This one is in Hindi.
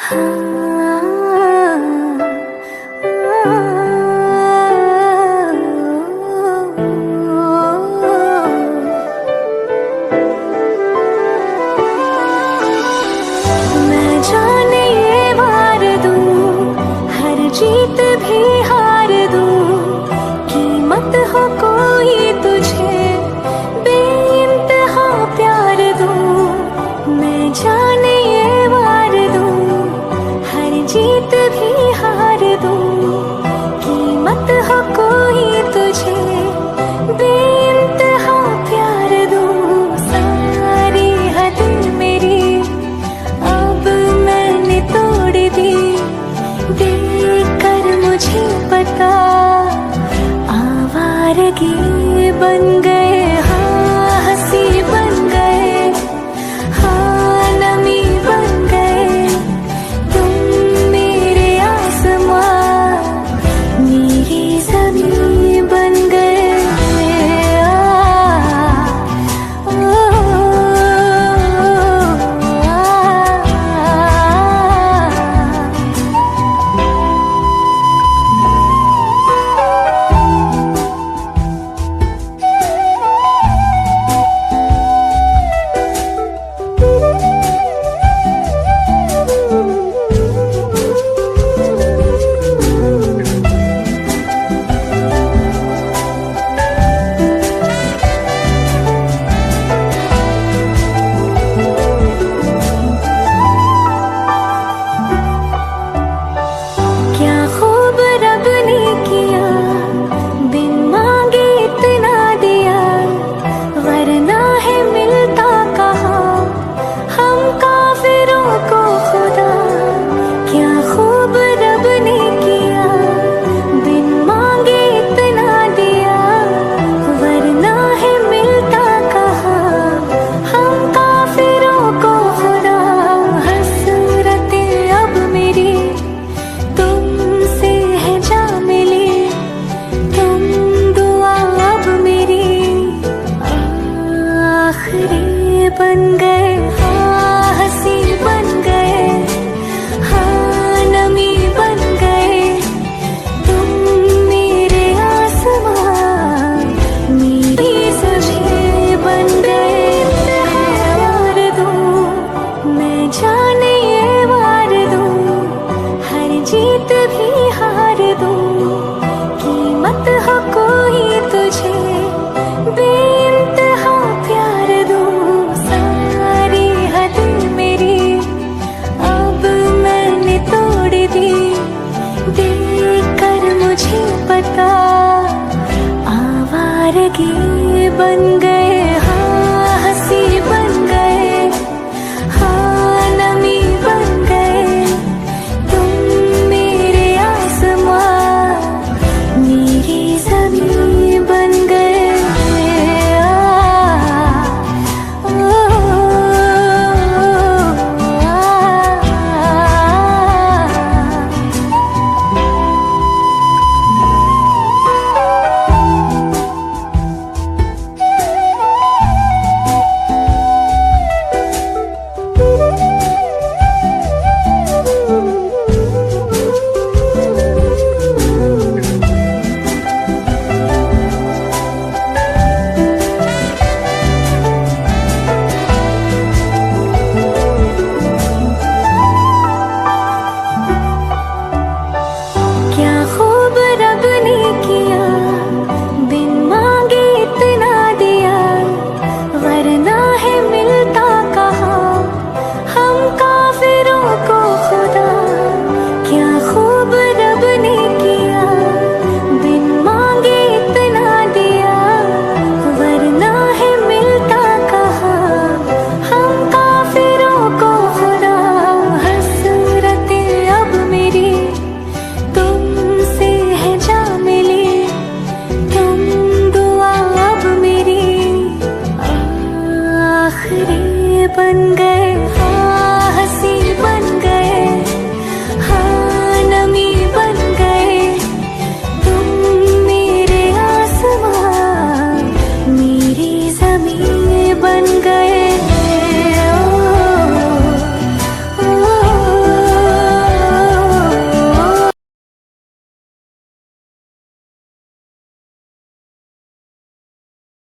मैं जाने ये वार दूं, हर जीत भी हार दूं, कीमत हो कोई तुझे बेइंतहा प्यार दूं। मैं जाने ये वार दूं, हर जीत भी हार दूं, कीमत हो कोई तुझे बेइंतहा प्यार दूं। सारी हद मेरी अब मैंने तोड़ दी, देकर मुझे पता आवारगी बन गए, हाँ हंसी बन गए, हाँ नमी बन गए। तुम मेरे आसमां, मेरी ज़मीं बन गए। क्या खूब रब ने किया, बिन मांगे इतना दिया, वरना है मिलता कहाँ हम काफिरों को खुदा। क्या खूब रब ने किया, बिन मांगे इतना दिया, वरना है मिलता कहाँ हम काफिरों को खुदा। हसरतें अब मेरी तुमसे है जा मिली, तुम दुआ अब मेरी आखिरी बन गए, हाँ हंसी बन गए, हाँ नमी बन गए। तुम मेरे आसमां, मेरी ज़मीं बन गए। वार दूं, मैं जाने ये वार दूं, हर जीत भी हार दूं, कीमत हो कोई तुझे बेइंतहा प्यार दूं। सारी हद मेरी अब मैंने तोड़ दी, देकर मुझे पता आवारगी बन गए।